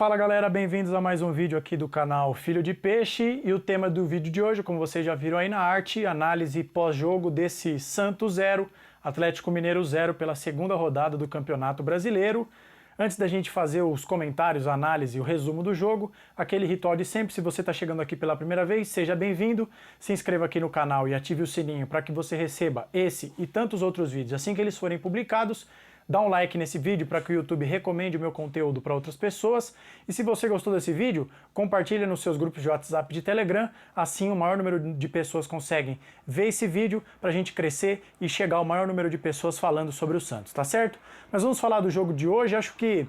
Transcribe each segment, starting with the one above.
Fala galera, bem-vindos a mais um vídeo aqui do canal Filho de Peixe, e o tema do vídeo de hoje, como vocês já viram aí na arte, análise pós-jogo desse Santos 0, Atlético Mineiro 0 pela segunda rodada do Campeonato Brasileiro. Antes da gente fazer os comentários, a análise e o resumo do jogo, aquele ritual de sempre: se você está chegando aqui pela primeira vez, seja bem-vindo, se inscreva aqui no canal e ative o sininho para que você receba esse e tantos outros vídeos assim que eles forem publicados. Dá um like nesse vídeo para que o YouTube recomende o meu conteúdo para outras pessoas. E se você gostou desse vídeo, compartilha nos seus grupos de WhatsApp e de Telegram. Assim o maior número de pessoas conseguem ver esse vídeo para a gente crescer e chegar ao maior número de pessoas falando sobre o Santos, tá certo? Mas vamos falar do jogo de hoje. Acho que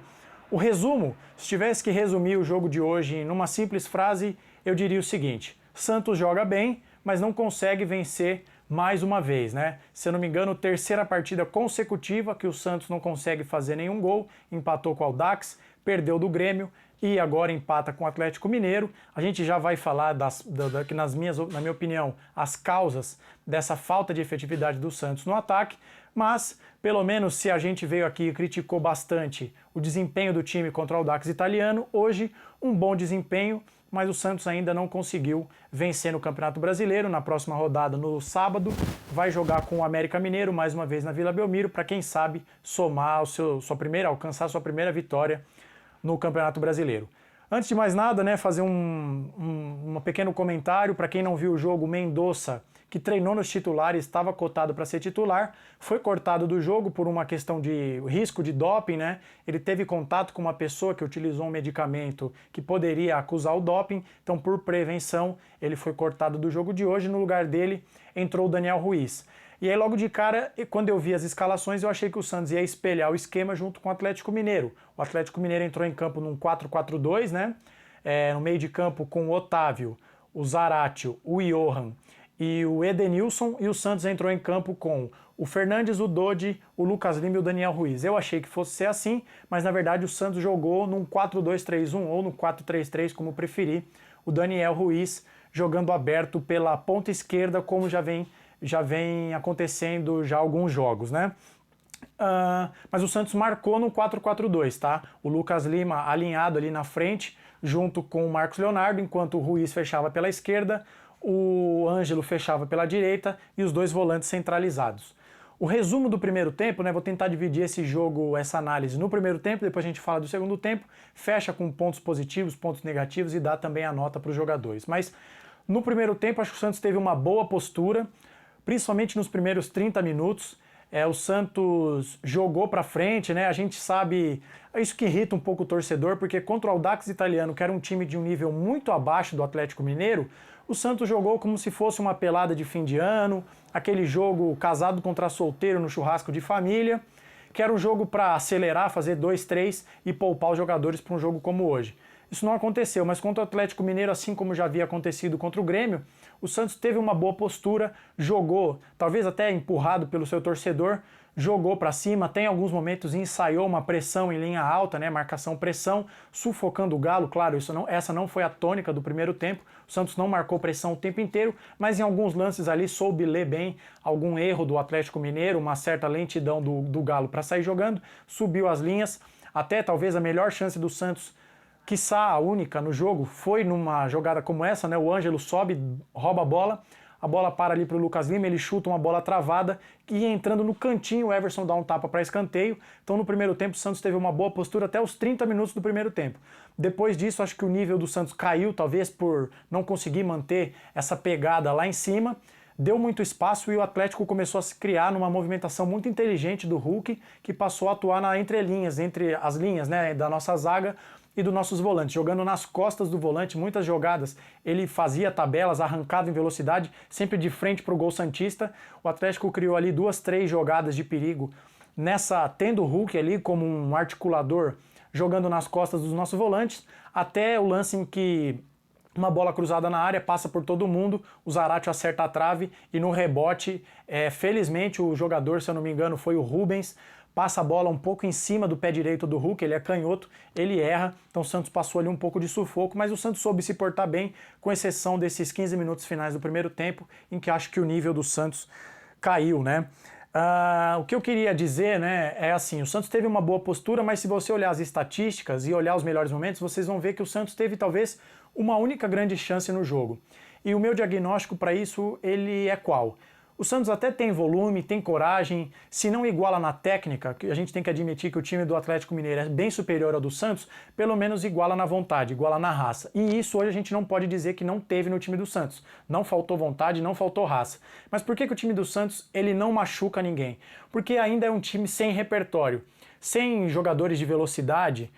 o resumo, se tivesse que resumir o jogo de hoje numa simples frase, eu diria o seguinte: Santos joga bem, mas não consegue vencer mais uma vez, né? Se eu não me engano, terceira partida consecutiva que o Santos não consegue fazer nenhum gol, empatou com o Audax, perdeu do Grêmio e agora empata com o Atlético Mineiro. A gente já vai falar que na minha opinião, as causas dessa falta de efetividade do Santos no ataque, mas pelo menos se a gente veio aqui e criticou bastante o desempenho do time contra o Audax italiano, hoje um bom desempenho, mas o Santos ainda não conseguiu vencer no Campeonato Brasileiro. Na próxima rodada, no sábado, vai jogar com o América Mineiro, mais uma vez na Vila Belmiro, para quem sabe somar alcançar sua primeira vitória no Campeonato Brasileiro. Antes de mais nada, né, fazer um pequeno comentário. Para quem não viu o jogo, o Mendonça, que treinou nos titulares, estava cotado para ser titular, foi cortado do jogo por uma questão de risco de doping, né? Ele teve contato com uma pessoa que utilizou um medicamento que poderia acusar o doping, então por prevenção ele foi cortado do jogo de hoje. No lugar dele entrou o Daniel Ruiz. E aí logo de cara, quando eu vi as escalações, eu achei que o Santos ia espelhar o esquema junto com o Atlético Mineiro. O Atlético Mineiro entrou em campo num 4-4-2, né? No meio de campo com o Otávio, o Zaratio, o Johan e o Edenilson, e o Santos entrou em campo com o Fernandes, o Dodi, o Lucas Lima e o Daniel Ruiz. Eu achei que fosse ser assim, mas na verdade o Santos jogou num 4-2-3-1 ou no 4-3-3, como preferir. O Daniel Ruiz jogando aberto pela ponta esquerda, como já vem acontecendo já alguns jogos, né? Mas o Santos marcou no 4-4-2, tá? O Lucas Lima alinhado ali na frente, junto com o Marcos Leonardo, enquanto o Ruiz fechava pela esquerda, o Ângelo fechava pela direita e os dois volantes centralizados. O resumo do primeiro tempo, né, vou tentar dividir esse jogo, essa análise no primeiro tempo, depois a gente fala do segundo tempo, fecha com pontos positivos, pontos negativos e dá também a nota para os jogadores. Mas no primeiro tempo acho que o Santos teve uma boa postura, principalmente nos primeiros 30 minutos. O Santos jogou para frente, né? A gente sabe, é isso que irrita um pouco o torcedor, porque contra o Audax italiano, que era um time de um nível muito abaixo do Atlético Mineiro, o Santos jogou como se fosse uma pelada de fim de ano, aquele jogo casado contra solteiro no churrasco de família, que era um jogo para acelerar, fazer 2-3 e poupar os jogadores para um jogo como hoje. Isso não aconteceu, mas contra o Atlético Mineiro, assim como já havia acontecido contra o Grêmio, o Santos teve uma boa postura, jogou, talvez até empurrado pelo seu torcedor, jogou para cima, tem alguns momentos ensaiou uma pressão em linha alta, né, marcação-pressão, sufocando o Galo. Claro, essa não foi a tônica do primeiro tempo, o Santos não marcou pressão o tempo inteiro, mas em alguns lances ali soube ler bem algum erro do Atlético Mineiro, uma certa lentidão do Galo para sair jogando, subiu as linhas, até talvez a melhor chance do Santos, quiçá a única no jogo, foi numa jogada como essa, né? O Ângelo sobe, rouba a bola para ali para o Lucas Lima, ele chuta uma bola travada e entrando no cantinho o Everson dá um tapa para escanteio. Então no primeiro tempo o Santos teve uma boa postura até os 30 minutos do primeiro tempo. Depois disso acho que o nível do Santos caiu, talvez por não conseguir manter essa pegada lá em cima. Deu muito espaço e o Atlético começou a se criar numa movimentação muito inteligente do Hulk, que passou a atuar entre as linhas, né, da nossa zaga e dos nossos volantes, jogando nas costas do volante. Muitas jogadas ele fazia tabelas, arrancava em velocidade, sempre de frente para o gol santista. O Atlético criou ali 2, 3 jogadas de perigo, tendo o Hulk ali como um articulador, jogando nas costas dos nossos volantes, até o lance em que uma bola cruzada na área, passa por todo mundo, o Zaratio acerta a trave e no rebote, felizmente o jogador, se eu não me engano, foi o Rubens, passa a bola um pouco em cima do pé direito do Hulk, ele é canhoto, ele erra, então o Santos passou ali um pouco de sufoco, mas o Santos soube se portar bem, com exceção desses 15 minutos finais do primeiro tempo, em que acho que o nível do Santos caiu, né? O que eu queria dizer, né, é assim, o Santos teve uma boa postura, mas se você olhar as estatísticas e olhar os melhores momentos, vocês vão ver que o Santos teve talvez uma única grande chance no jogo. E o meu diagnóstico para isso, ele é qual? O Santos até tem volume, tem coragem, se não iguala na técnica, que a gente tem que admitir que o time do Atlético Mineiro é bem superior ao do Santos, pelo menos iguala na vontade, iguala na raça. E isso hoje a gente não pode dizer que não teve no time do Santos. Não faltou vontade, não faltou raça. Mas por que o time do Santos ele não machuca ninguém? Porque ainda é um time sem repertório. Sem jogadores de velocidade,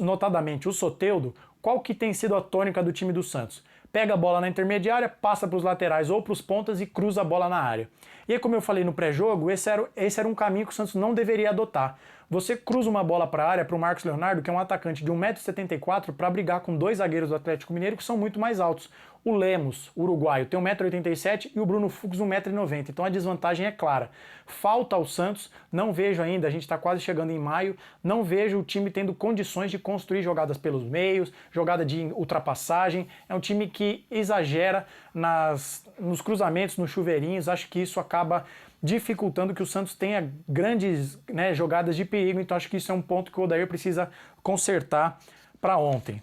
notadamente o Soteldo, qual que tem sido a tônica do time do Santos? Pega a bola na intermediária, passa para os laterais ou para os pontas e cruza a bola na área. E aí, como eu falei no pré-jogo, esse era um caminho que o Santos não deveria adotar. Você cruza uma bola para a área para o Marcos Leonardo, que é um atacante de 1,74 m, para brigar com dois zagueiros do Atlético Mineiro que são muito mais altos. O Lemos, uruguaio, tem 1,87 m e o Bruno Fux 1,90 m. Então a desvantagem é clara. Falta ao Santos, não vejo ainda, a gente está quase chegando em maio, não vejo o time tendo condições de construir jogadas pelos meios, jogada de ultrapassagem. É um time que exagera nos cruzamentos, nos chuveirinhos. Acho que isso acaba dificultando que o Santos tenha grandes, né, jogadas de perigo. Então acho que isso é um ponto que o Odair precisa consertar para ontem.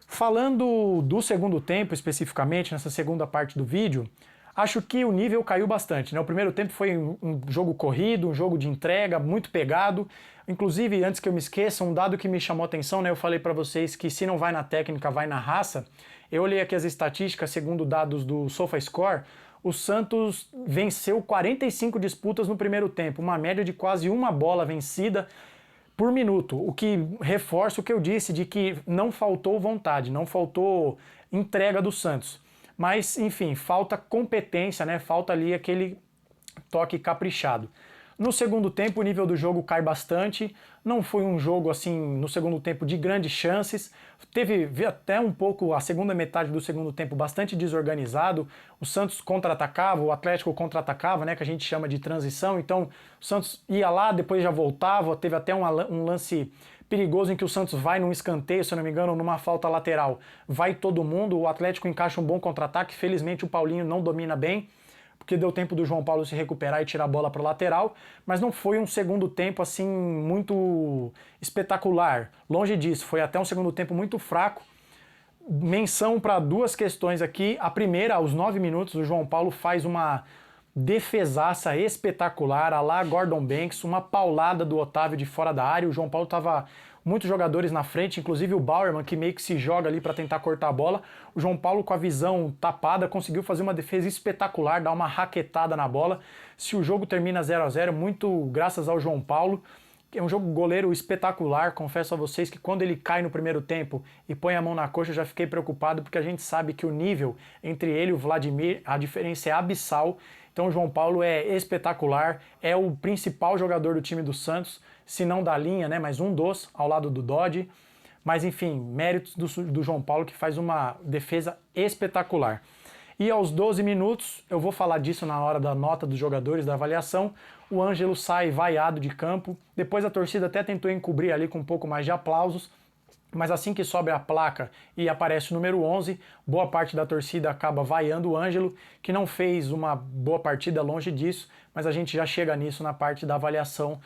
Falando do segundo tempo, especificamente, nessa segunda parte do vídeo, acho que o nível caiu bastante, né? O primeiro tempo foi um jogo corrido, um jogo de entrega, muito pegado. Inclusive, antes que eu me esqueça, um dado que me chamou a atenção, né? Eu falei para vocês que se não vai na técnica, vai na raça. Eu olhei aqui as estatísticas, segundo dados do SofaScore, o Santos venceu 45 disputas no primeiro tempo, uma média de quase uma bola vencida por minuto, o que reforça o que eu disse de que não faltou vontade, não faltou entrega do Santos. Mas, enfim, falta competência, né? Falta ali aquele toque caprichado. No segundo tempo, o nível do jogo cai bastante. Não foi um jogo, assim, no segundo tempo de grandes chances. Teve até um pouco, a segunda metade do segundo tempo, bastante desorganizado. O Santos contra-atacava, o Atlético contra-atacava, né, que a gente chama de transição. Então, o Santos ia lá, depois já voltava. Teve até um lance perigoso em que o Santos vai num escanteio, se eu não me engano, numa falta lateral. Vai todo mundo, o Atlético encaixa um bom contra-ataque. Felizmente, o Paulinho não domina bem, porque deu tempo do João Paulo se recuperar e tirar a bola para o lateral, mas não foi um segundo tempo assim muito espetacular. Longe disso, foi até um segundo tempo muito fraco. Menção para duas questões aqui. A primeira, aos 9 minutos, o João Paulo faz uma defesaça espetacular, a lá Gordon Banks, uma paulada do Otávio de fora da área. O João Paulo estava muitos jogadores na frente, inclusive o Bauerman, que meio que se joga ali para tentar cortar a bola. O João Paulo, com a visão tapada, conseguiu fazer uma defesa espetacular, dar uma raquetada na bola. Se o jogo termina 0-0, muito graças ao João Paulo. É um jogo goleiro espetacular, confesso a vocês que quando ele cai no primeiro tempo e põe a mão na coxa, eu já fiquei preocupado, porque a gente sabe que o nível entre ele e o Vladimir, a diferença é abissal. Então o João Paulo é espetacular, é o principal jogador do time do Santos, se não da linha, né, mas um dos, ao lado do Dodge. Mas enfim, méritos do João Paulo, que faz uma defesa espetacular. E aos 12 minutos, eu vou falar disso na hora da nota dos jogadores, da avaliação, o Ângelo sai vaiado de campo. Depois a torcida até tentou encobrir ali com um pouco mais de aplausos, mas assim que sobe a placa e aparece o número 11, boa parte da torcida acaba vaiando o Ângelo, que não fez uma boa partida, longe disso, mas a gente já chega nisso na parte da avaliação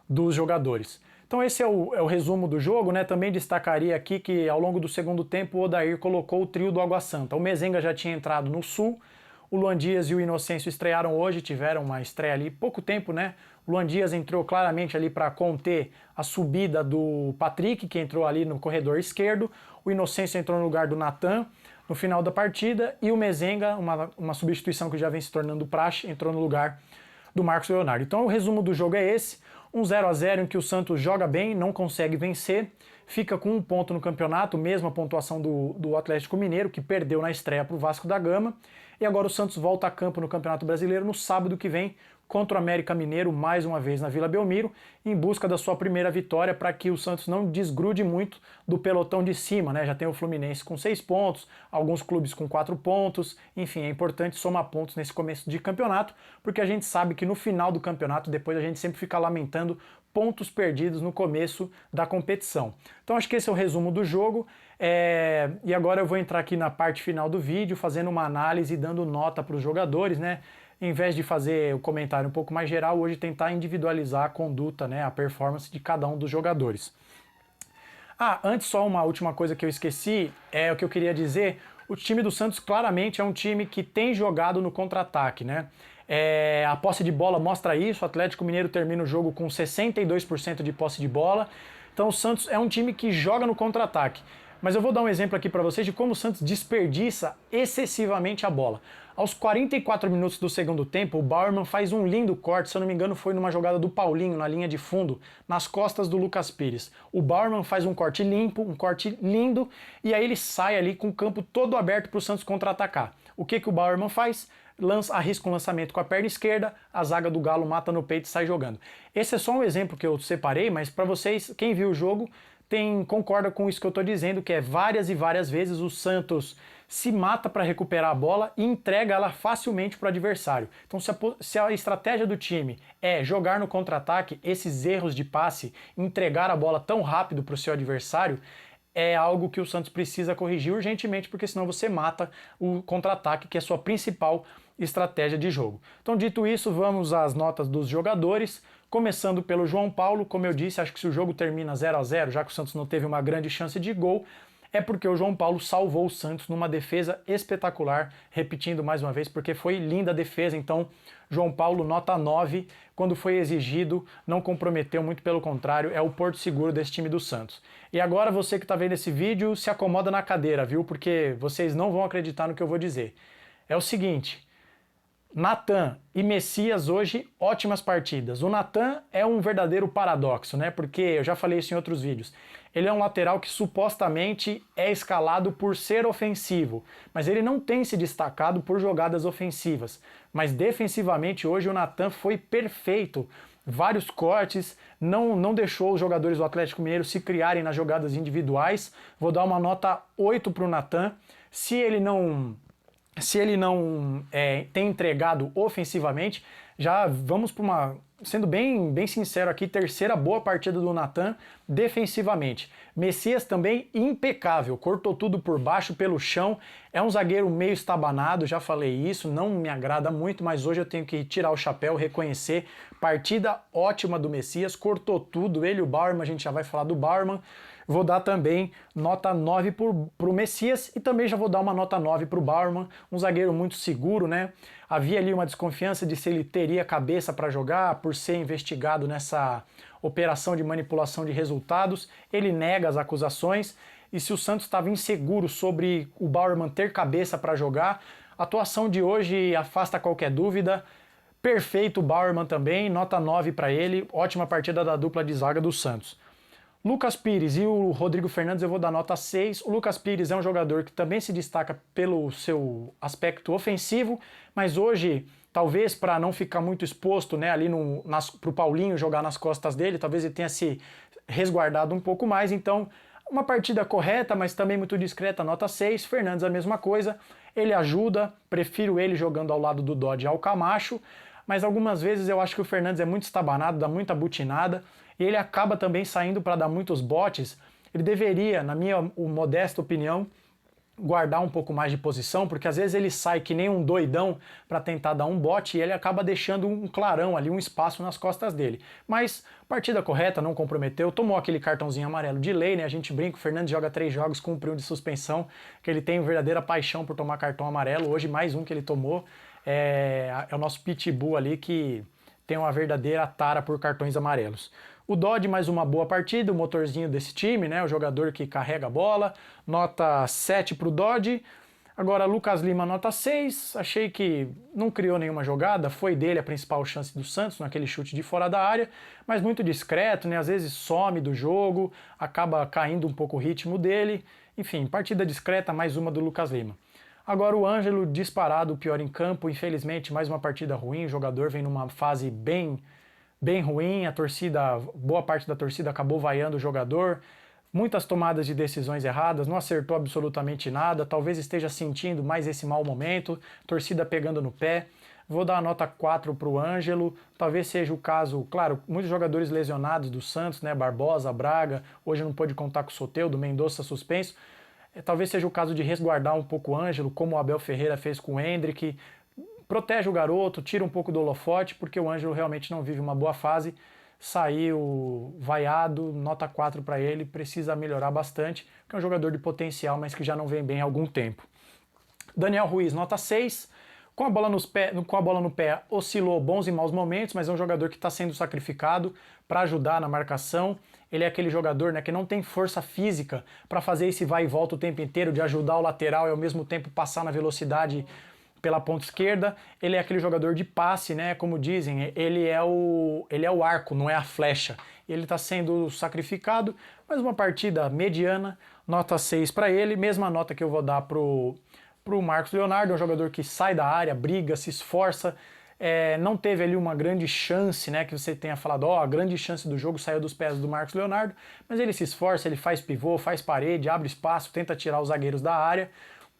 dos jogadores. Então esse é o resumo do jogo, né? Também destacaria aqui que ao longo do segundo tempo o Odair colocou o trio do Água Santa. O Mezenga já tinha entrado no Sul, o Luan Dias e o Inocêncio estrearam hoje, tiveram uma estreia ali, pouco tempo, né? O Luan Dias entrou claramente ali para conter a subida do Patrick, que entrou ali no corredor esquerdo. O Inocêncio entrou no lugar do Natan no final da partida. E o Mezenga, uma substituição que já vem se tornando praxe, entrou no lugar do Marcos Leonardo. Então o resumo do jogo é esse. Um 0-0 em que o Santos joga bem, não consegue vencer, fica com 1 ponto no campeonato, mesma pontuação do Atlético Mineiro, que perdeu na estreia para o Vasco da Gama. E agora o Santos volta a campo no Campeonato Brasileiro no sábado que vem, contra o América Mineiro, mais uma vez na Vila Belmiro, em busca da sua primeira vitória, para que o Santos não desgrude muito do pelotão de cima, né? Já tem o Fluminense com 6 pontos, alguns clubes com 4 pontos, enfim, é importante somar pontos nesse começo de campeonato, porque a gente sabe que no final do campeonato, depois a gente sempre fica lamentando pontos perdidos no começo da competição. Então acho que esse é o resumo do jogo, e agora eu vou entrar aqui na parte final do vídeo, fazendo uma análise e dando nota para os jogadores, né? em vez de fazer o comentário um pouco mais geral, hoje tentar individualizar a conduta, né, a performance de cada um dos jogadores. Antes só uma última coisa que eu esqueci, é o que eu queria dizer, o time do Santos claramente é um time que tem jogado no contra-ataque, né? A posse de bola mostra isso, o Atlético Mineiro termina o jogo com 62% de posse de bola, então o Santos é um time que joga no contra-ataque. Mas eu vou dar um exemplo aqui para vocês de como o Santos desperdiça excessivamente a bola. Aos 44 minutos do segundo tempo, o Bauerman faz um lindo corte, se eu não me engano foi numa jogada do Paulinho, na linha de fundo, nas costas do Lucas Pires. O Bauerman faz um corte limpo, um corte lindo, e aí ele sai ali com o campo todo aberto para o Santos contra-atacar. O que o Bauerman faz? Arrisca um lançamento com a perna esquerda, a zaga do Galo mata no peito e sai jogando. Esse é só um exemplo que eu separei, mas para vocês, quem viu o jogo, concorda com isso que eu estou dizendo, que é várias e várias vezes o Santos se mata para recuperar a bola e entrega ela facilmente para o adversário. Então se a estratégia do time é jogar no contra-ataque, esses erros de passe, entregar a bola tão rápido para o seu adversário, é algo que o Santos precisa corrigir urgentemente, porque senão você mata o contra-ataque, que é a sua principal estratégia de jogo. Então, dito isso, vamos às notas dos jogadores, começando pelo João Paulo. Como eu disse, acho que se o jogo termina 0 a 0, já que o Santos não teve uma grande chance de gol, é porque o João Paulo salvou o Santos numa defesa espetacular, repetindo mais uma vez, porque foi linda a defesa. Então, João Paulo, nota 9, quando foi exigido, não comprometeu, muito pelo contrário, é o porto seguro desse time do Santos. E agora você que está vendo esse vídeo, se acomoda na cadeira, viu? Porque vocês não vão acreditar no que eu vou dizer. É o seguinte, Natan e Messias hoje, ótimas partidas. O Natan é um verdadeiro paradoxo, né? Porque eu já falei isso em outros vídeos. Ele é um lateral que supostamente é escalado por ser ofensivo, mas ele não tem se destacado por jogadas ofensivas. Mas defensivamente hoje o Natan foi perfeito. Vários cortes, não deixou os jogadores do Atlético Mineiro se criarem nas jogadas individuais. Vou dar uma nota 8 para o Natan. Se ele não tem entregado ofensivamente, já vamos para uma, sendo bem sincero aqui, terceira boa partida do Natan defensivamente. Messias também impecável, cortou tudo por baixo, pelo chão, é um zagueiro meio estabanado, já falei isso, não me agrada muito, mas hoje eu tenho que tirar o chapéu, reconhecer, partida ótima do Messias, cortou tudo, ele e o Bauerman, a gente já vai falar do Bauerman. Vou dar também nota 9 para o Messias e também já vou dar uma nota 9 para o Bauerman, um zagueiro muito seguro, né? Havia ali uma desconfiança de se ele teria cabeça para jogar, por ser investigado nessa operação de manipulação de resultados. Ele nega as acusações e se o Santos estava inseguro sobre o Bauerman ter cabeça para jogar, a atuação de hoje afasta qualquer dúvida. Perfeito o Bauerman também, nota 9 para ele, ótima partida da dupla de zaga do Santos. Lucas Pires e o Rodrigo Fernandes eu vou dar nota 6. O Lucas Pires é um jogador que também se destaca pelo seu aspecto ofensivo, mas hoje, talvez para não ficar muito exposto, né, ali para o Paulinho jogar nas costas dele, talvez ele tenha se resguardado um pouco mais, então uma partida correta, mas também muito discreta, nota 6. Fernandes a mesma coisa, ele ajuda, prefiro ele jogando ao lado do Dodge ao Camacho, mas algumas vezes eu acho que o Fernandes é muito estabanado, dá muita butinada, e ele acaba também saindo para dar muitos botes. Ele deveria, na minha modesta opinião, guardar um pouco mais de posição, porque às vezes ele sai que nem um doidão para tentar dar um bote e ele acaba deixando um clarão ali, um espaço nas costas dele. Mas partida correta, não comprometeu, tomou aquele cartãozinho amarelo de lei, né? A gente brinca, o Fernandes joga 3 jogos com 1 de suspensão, que ele tem verdadeira paixão por tomar cartão amarelo. Hoje mais um que ele tomou, é o nosso pitbull ali que tem uma verdadeira tara por cartões amarelos. O Dodge, mais uma boa partida, o motorzinho desse time, né? O jogador que carrega a bola, nota 7 para o Dodge. Agora, Lucas Lima, nota 6. Achei que não criou nenhuma jogada, foi dele a principal chance do Santos, naquele chute de fora da área, mas muito discreto, né? Às vezes some do jogo, acaba caindo um pouco o ritmo dele. Enfim, partida discreta, mais uma do Lucas Lima. Agora o Ângelo, disparado, o pior em campo, infelizmente mais uma partida ruim, o jogador vem numa fase bem ruim, boa parte da torcida acabou vaiando o jogador, muitas tomadas de decisões erradas, não acertou absolutamente nada, talvez esteja sentindo mais esse mau momento, torcida pegando no pé. Vou dar a nota 4 para o Ângelo, talvez seja o caso, claro, muitos jogadores lesionados do Santos, né, Barbosa, Braga, hoje não pôde contar com o Soteldo, Mendonça suspenso, talvez seja o caso de resguardar um pouco o Ângelo, como o Abel Ferreira fez com o Hendrick, protege o garoto, tira um pouco do holofote, porque o Ângelo realmente não vive uma boa fase. Saiu vaiado, nota 4 para ele, precisa melhorar bastante, porque é um jogador de potencial, mas que já não vem bem há algum tempo. Daniel Ruiz, nota 6. Com a bola no pé, oscilou bons e maus momentos, mas é um jogador que está sendo sacrificado para ajudar na marcação. Ele é aquele jogador, né, que não tem força física para fazer esse vai e volta o tempo inteiro, de ajudar o lateral e ao mesmo tempo passar na velocidade pela ponta esquerda. Ele é aquele jogador de passe, né, como dizem, ele é o arco, não é a flecha. Ele está sendo sacrificado, mas uma partida mediana, nota 6 para ele, mesma nota que eu vou dar pro Marcos Leonardo, é um jogador que sai da área, briga, se esforça, não teve ali uma grande chance, né, que você tenha falado, a grande chance do jogo saiu dos pés do Marcos Leonardo, mas ele se esforça, ele faz pivô, faz parede, abre espaço, tenta tirar os zagueiros da área,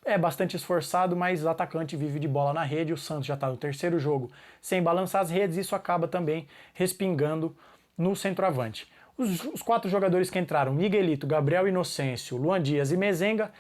é bastante esforçado, mas o atacante vive de bola na rede, o Santos já está no terceiro jogo sem balançar as redes, isso acaba também respingando no centroavante. Os 4 jogadores que entraram, Miguelito, Gabriel Inocêncio, Luan Dias e Mezenga,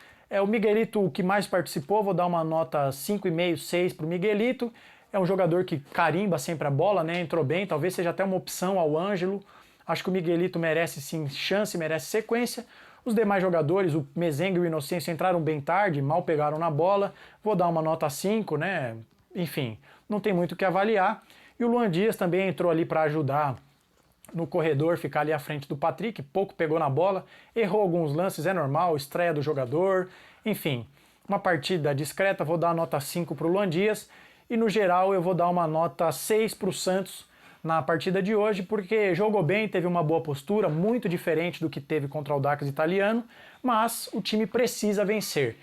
o Miguelito o que mais participou, vou dar uma nota 5,5, 6 para o Miguelito. É um jogador que carimba sempre a bola, né? Entrou bem, talvez seja até uma opção ao Ângelo. Acho que o Miguelito merece sim chance, merece sequência. Os demais jogadores, o Mezenga e o Inocêncio, entraram bem tarde, mal pegaram na bola. Vou dar uma nota 5, né? Enfim, não tem muito o que avaliar. E o Luan Dias também entrou ali para ajudar no corredor, ficar ali à frente do Patrick, pouco pegou na bola, errou alguns lances, é normal, estreia do jogador, enfim, uma partida discreta, vou dar a nota 5 para o Luan Dias, e no geral eu vou dar uma nota 6 para o Santos na partida de hoje, porque jogou bem, teve uma boa postura, muito diferente do que teve contra o Audax Italiano, mas o time precisa vencer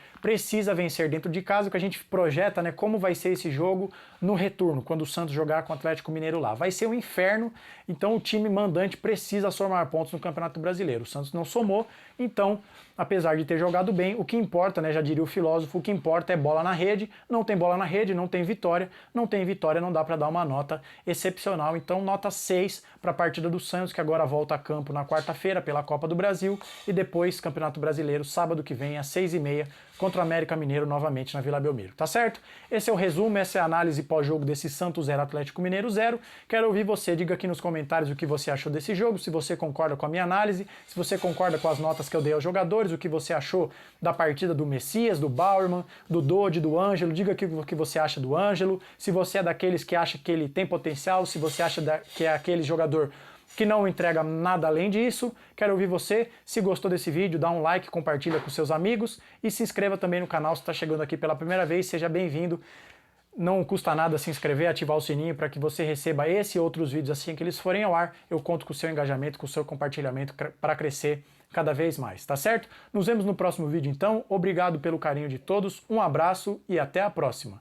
dentro de casa, o que a gente projeta, né, como vai ser esse jogo no retorno, quando o Santos jogar com o Atlético Mineiro lá. Vai ser um inferno, então o time mandante precisa somar pontos no Campeonato Brasileiro. O Santos não somou, então, apesar de ter jogado bem, o que importa, né, já diria o filósofo, o que importa é bola na rede, não tem bola na rede, não tem vitória, não dá para dar uma nota excepcional, então nota 6 para a partida do Santos, que agora volta a campo na quarta-feira pela Copa do Brasil, e depois Campeonato Brasileiro, sábado que vem, às 6h30, contra o América Mineiro novamente na Vila Belmiro, tá certo? Esse é o resumo, essa é a análise pós-jogo desse Santos 0, Atlético Mineiro 0. Quero ouvir você, diga aqui nos comentários o que você achou desse jogo, se você concorda com a minha análise, se você concorda com as notas que eu dei aos jogadores, o que você achou da partida do Messias, do Bauerman, do Dodi, do Ângelo, diga aqui o que você acha do Ângelo, se você é daqueles que acha que ele tem potencial, se você acha que é aquele jogador que não entrega nada além disso. Quero ouvir você. Se gostou desse vídeo, dá um like, compartilha com seus amigos e se inscreva também no canal se está chegando aqui pela primeira vez. Seja bem-vindo. Não custa nada se inscrever, ativar o sininho para que você receba esse e outros vídeos assim que eles forem ao ar. Eu conto com o seu engajamento, com o seu compartilhamento para crescer cada vez mais, tá certo? Nos vemos no próximo vídeo então. Obrigado pelo carinho de todos, um abraço e até a próxima.